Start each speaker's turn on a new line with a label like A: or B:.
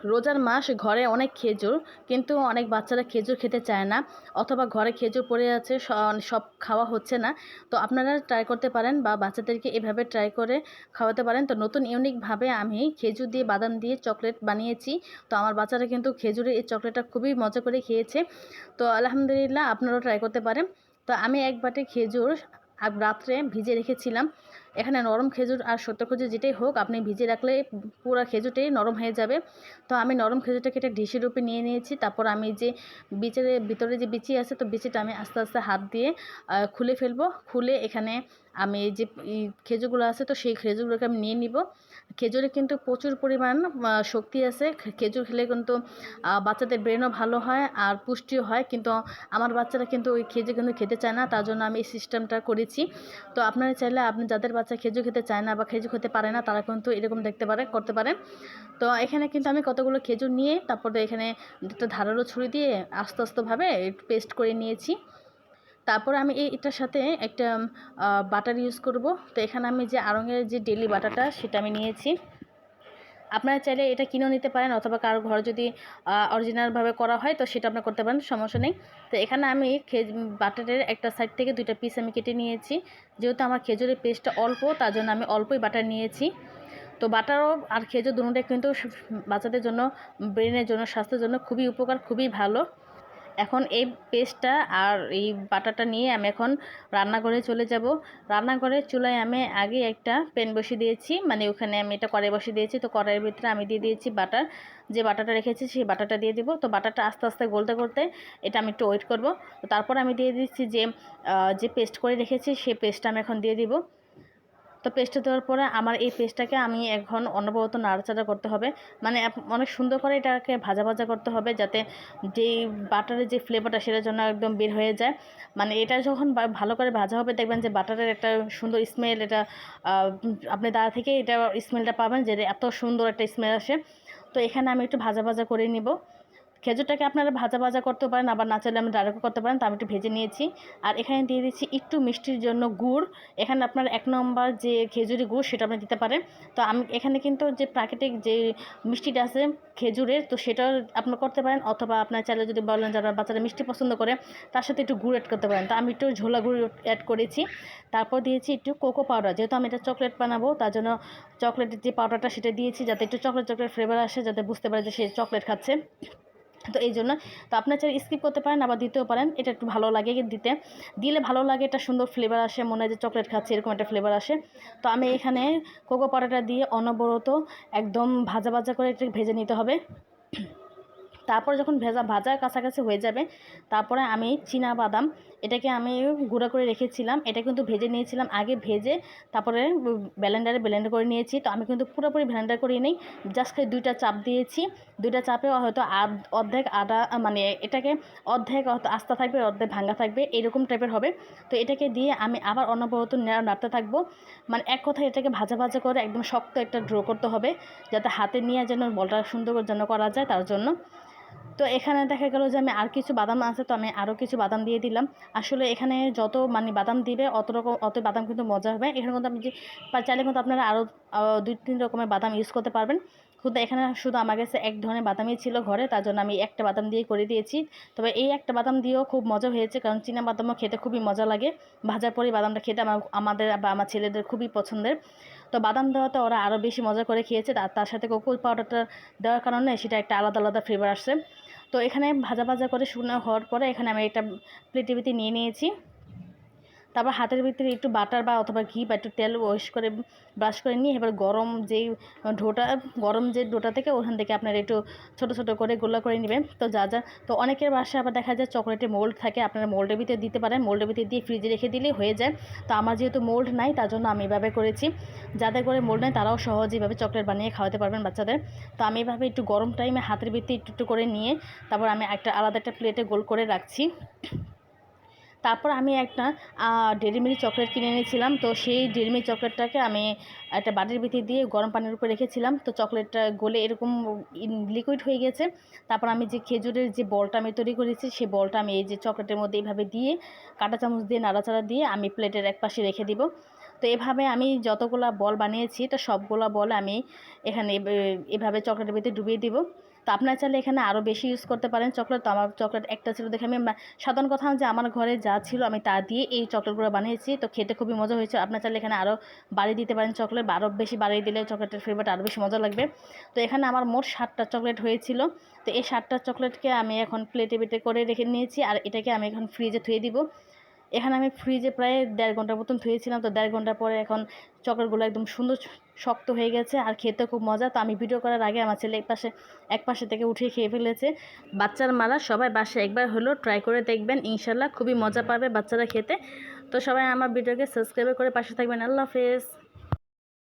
A: রোজার মাস, ঘরে অনেক খেজুর, কিন্তু অনেক বাচ্চারা খেজুর খেতে চায় না, অথবা ঘরে খেজুর পড়ে আছে, সব খাওয়া হচ্ছে না। তো আপনারা ট্রাই করতে পারেন বা বাচ্চাদেরকে এভাবে ট্রাই করে খাওয়াতে পারেন। তো নতুন ইউনিকভাবে আমি খেজুর দিয়ে বাদাম দিয়ে চকলেট বানিয়েছি। তো আমার বাচ্চারা কিন্তু খেজুরের এই চকলেটটা খুবই মজা করে খেয়েছে। তো আলহামদুলিল্লাহ, আপনারাও ট্রাই করতে পারেন। তো আমি এক বাটি খেজুর রাত্রে ভিজে রেখেছিলাম। এখানে নরম খেজুর আর শক্ত খেজুর যেটাই হোক, আপনি ভিজিয়ে রাখলে পুরো খেজুরটাই নরম হয়ে যাবে। তো আমি নরম খেজুরটাকে একটা ডিশের উপরে নিয়ে নিয়েছি। তারপর আমি যে ভিতরে যে বিচি আছে, তো বিচিটা আমি আস্তে আস্তে হাত দিয়ে খুলে ফেলবো। খুলে এখানে আমি যে খেজুরগুলো আছে, তো সেই খেজুরগুলোকে আমি নিয়ে নিব। খেজুরে কিন্তু প্রচুর পরিমাণ শক্তি আছে। খেজুর খেলে কিন্তু বাচ্চাদের ব্রেনও ভালো হয় আর পুষ্টিও হয়। কিন্তু আমার বাচ্চারা কিন্তু ওই খেজুর কিন্তু খেতে চায় না, তার জন্য আমি এই সিস্টেমটা করেছি। তো আপনারা চাইলে, আপনি যাদের বাচ্চা খেজুর খেতে চায় না বা খেজুর খেতে পারে না, তারা কিন্তু এরকম করতে পারে। তো এখানে কিন্তু আমি কতগুলো খেজুর নিয়ে তারপরে এখানে একটা ধারালো ছুরি দিয়ে আস্তে আস্তেভাবে পেস্ট করে নিয়েছি। তারপর আমি এটার সাথে একটা বাটার ইউজ করব। তো এখানে আমি যে আড়ঙের যে ডেলি বাটারটা, সেটা আমি নিয়েছি। আপনারা চাইলে এটা কিনেও নিতে পারেন, অথবা কারো ঘরে যদি অরিজিনালভাবে করা হয়, তো সেটা আপনারা করতে পারেন, সমস্যা নেই। তো এখানে আমি বাটারের একটা সাইড থেকে দুইটা পিস আমি কেটে নিয়েছি। যেহেতু আমার খেজুরের পেস্টটা অল্প, তার জন্য আমি অল্পই বাটার নিয়েছি। তো বাটারও আর খেজুর দুটোটাই কিন্তু বাচ্চাদের জন্য, ব্রেনের জন্য, স্বাস্থ্যের জন্য খুবই উপকার, খুবই ভালো। এখন এই পেস্টটা আর এই বাটারটা নিয়ে আমি এখন রান্নাঘরে চলে যাব। রান্নাঘরের চুলায় আমি আগে একটা প্যান বসিয়ে দিয়েছি, মানে ওখানে আমি এটা কড়াই বসিয়ে দিয়েছি। তো কড়াইয়ের ভিতরে আমি দিয়ে দিয়েছি বাটার। যে বাটারটা রেখেছি সেই বাটারটা দিয়ে দিব। তো বাটারটা আস্তে আস্তে গলতে করতে এটা আমি একটু ওয়েট করব। তো তারপর আমি দিয়ে দিচ্ছি যে পেস্ট করে রেখেছি, সেই পেস্টটা আমি এখন দিয়ে দিব। তো পেস্টটা দেওয়ার পরে আমার এই পেস্টটাকে আমি এখন অনবরত নাড়াচাড়া করতে হবে। মানে অনেক সুন্দর করে এটাকে ভাজা ভাজা করতে হবে, যাতে যেই বাটারের যে ফ্লেভারটা, সেটা যেন একদম বের হয়ে যায়। মানে এটা যখন ভালো করে ভাজা হবে, দেখবেন যে বাটারের একটা সুন্দর স্মেল, এটা আপনি দাঁড়া থেকে এটা স্মেলটা পাবেন, যে এত সুন্দর একটা স্মেল আসে। তো এখানে আমি একটু ভাজা ভাজা করে নিব। খেজুরটাকে আপনারা ভাজা ভাজা করতে পারেন, আবার না চাইলে আমি ডাইরেক্ট করতে পারেন। তো আমি একটু ভেজে নিয়েছি। আর এখানে দিয়ে দিচ্ছি একটু মিষ্টির জন্য গুড়। এখানে আপনার 1 নম্বর যে খেজুরি গুড়, সেটা আপনি দিতে পারেন। তো আমি এখানে কিন্তু যে প্রাকৃতিক যে মিষ্টিটা আছে খেজুরের, তো সেটাও আপনি করতে পারেন, অথবা আপনার চাইলে যদি বলেন যারা বাচ্চারা মিষ্টি পছন্দ করে, তার সাথে একটু গুড় অ্যাড করতে পারেন। তো আমি একটু ঝোলা গুড় অ্যাড করেছি। তারপর দিয়েছি একটু কোকো পাউডার, যেহেতু আমি এটা চকলেট বানাবো, তার জন্য চকলেটের যে পাউডারটা, সেটা দিয়েছি, যাতে একটু চকলেট চকলেট ফ্লেভার আসে, যাতে বুঝতে পারে যে সে চকলেট খাচ্ছে। তো এই জন্য, তো আপনার চাইলে স্কিপ করতে পারেন, আবার দিতেও পারেন। এটা একটু ভালো লাগে দিলে ভালো লাগে, এটা সুন্দর ফ্লেভার আসে, মনে হয় যে চকলেট খাচ্ছে, এরকম একটা ফ্লেভার আসে। তো আমি এখানে কোকো পাউডারটা দিয়ে অনবরত একদম ভাজা ভাজা করে এটা ভেজে নিতে হবে। তারপর যখন ভাজার কাছাকাছি হয়ে যাবে, তারপরে আমি বাদাম, এটাকে আমি গুঁড়া করে রেখেছিলাম। এটা কিন্তু ভেজে নিয়েছিলাম আগে, ভেজে তারপরে ব্লেন্ড করে নিয়েছি। তো আমি কিন্তু পুরোপুরি ব্লেন্ডার করি নেই, জাস্ট 2টা চাপ দিয়েছি। 2টা চাপে হয়তো অর্ধেক আদা, মানে এটাকে অর্ধেক আস্তা থাকবে, অর্ধেক ভাঙা থাকবে, এরকম টাইপের হবে। তো এটাকে দিয়ে আমি আবার অনবরত নাড়তে থাকবো। মানে এক কথায় এটাকে ভাজা ভাজা করে একদম শক্ত একটা ড্র করতে হবে, যাতে হাতে নিয়ে যেন বলটা সুন্দর যেন করা যায়, তার জন্য। তো এখানে দেখা গেল যে আমি আর কিছু বাদাম আছে, তো আমি আরও কিছু বাদাম দিয়ে দিলাম। আসলে এখানে যত মানে বাদাম দিবে, অত বাদাম কিন্তু মজা হবে। এখানে কিন্তু আপনি চাইলে কিন্তু আপনারা আরও 2-3 রকমের বাদাম ইউজ করতে পারবেন। কিন্তু এখানে শুধু আমার কাছে এক ধরনের বাদামই ছিল ঘরে, তার জন্য আমি একটা বাদাম দিয়ে করে দিয়েছি। তবে এই একটা বাদাম দিয়েও খুব মজা হয়েছে, কারণ বাদামও খেতে খুবই মজা লাগে। ভাজার পরে বাদামটা খেতে আমাদের বা আমার ছেলেদের খুবই পছন্দের। তো বাদাম দেওয়াতে ওরা আরও বেশি মজা করে খেয়েছে। তার সাথে কোকো পাউডারটা দেওয়ার কারণে সেটা একটা আলাদা আলাদা ফ্লেভার আসছে। তো এখানে ভাজা ভাজা করে শুকনো হওয়ার পরে এখানে আমি একটা প্লেটের ভিতরে নিয়ে নিয়েছি। তারপর হাতের ভিতরে একটু বাটার বা অথবা ঘি বা একটু তেল ব্রাশ করে নিয়ে এবার গরম যে ডোটা থেকে, ওখান থেকে আপনার একটু ছোটো ছোটো করে গোলা করে নেবেন। তো তো অনেকের বাসায় আবার দেখা যায় চকলেটের মোল্ড থাকে, আপনারা মোল্ডের ভিতরে দিতে পারেন। মোল্ডের ভিতরে দিয়ে ফ্রিজে রেখে দিলেই হয়ে যায়। তো আমার যেহেতু মোল্ড নাই, তার জন্য আমি এভাবে করেছি। যাদের করে মোল্ড নেই, তারাও সহজে এভাবে চকলেট বানিয়ে খাওয়াতে পারবেন বাচ্চাদের। তো আমি এভাবে একটু গরম টাইমে হাতের ভিতরে একটু একটু করে নিয়ে, তারপর আমি আলাদা একটা প্লেটে গোল করে রাখছি। তারপর আমি একটা ডেইরি মিল্ক চকলেট কিনে এনেছিলাম। তো সেই ডেইরি মিল্ক চকলেটটাকে আমি একটা বাটির ভিতরে দিয়ে গরম পানির উপরে রেখেছিলাম। তো চকলেটটা গলে এরকম লিকুইড হয়ে গেছে। তারপর আমি যে খেজুরের যে বলটা আমি তৈরি করেছি, সেই বলটা আমি এই যে চকলেটের মধ্যে এইভাবে দিয়ে কাঁটা চামচ দিয়ে নাড়াচাড়া দিয়ে আমি প্লেটের এক পাশে রেখে দিব। তো এভাবে আমি যতগুলা বল বানিয়েছি তো সবগুলা বল আমি এখানে এভাবে চকলেটের ভিতরে ডুবিয়ে দিব। তো আপনারা চাইলে এখানে আরও বেশি ইউজ করতে পারেন চকলেট। তো আমার চকলেট একটা ছিল দেখে আমি সাধারণ কথা যে আমার ঘরে যা ছিল আমি তা দিয়ে এই চকলেটগুলো বানিয়েছি। তো খেতে খুবই মজা হয়েছে। আপনারা চাইলে এখানে আরও বাড়িয়ে দিতে পারেন চকলেট, বা আরও বেশি বাড়িয়ে দিলে চকলেটের ফ্লেভারটা আরও বেশি মজা লাগবে। তো এখানে আমার মোট 7টা চকলেট হয়েছিল। তো এই 7টা চকলেটকে আমি এখন প্লেটে বেটে করে রেখে নিয়েছি, আর এটাকে আমি এখন ফ্রিজে থুয়ে দিব। এখানে আমি ফ্রিজে প্রায় 1.5 ঘন্টার মতন থুয়েছিলাম। তো 1.5 ঘন্টা পরে এখন চকলেটগুলো একদম সুন্দর শক্ত হয়ে গেছে, আর খেতে খুব মজা। তো আমি ভিডিও করার আগে আমার ছেলে এক পাশে থেকে উঠিয়ে খেয়ে ফেলেছে। বাচ্চার মারা সবাই বাসায় একবার হলেও ট্রাই করে দেখবেন, ইনশাল্লাহ খুবই মজা পাবে বাচ্চারা খেতে। তো সবাই আমার ভিডিওকে সাবস্ক্রাইব করে পাশে থাকবেন। আল্লাহ হাফেজ।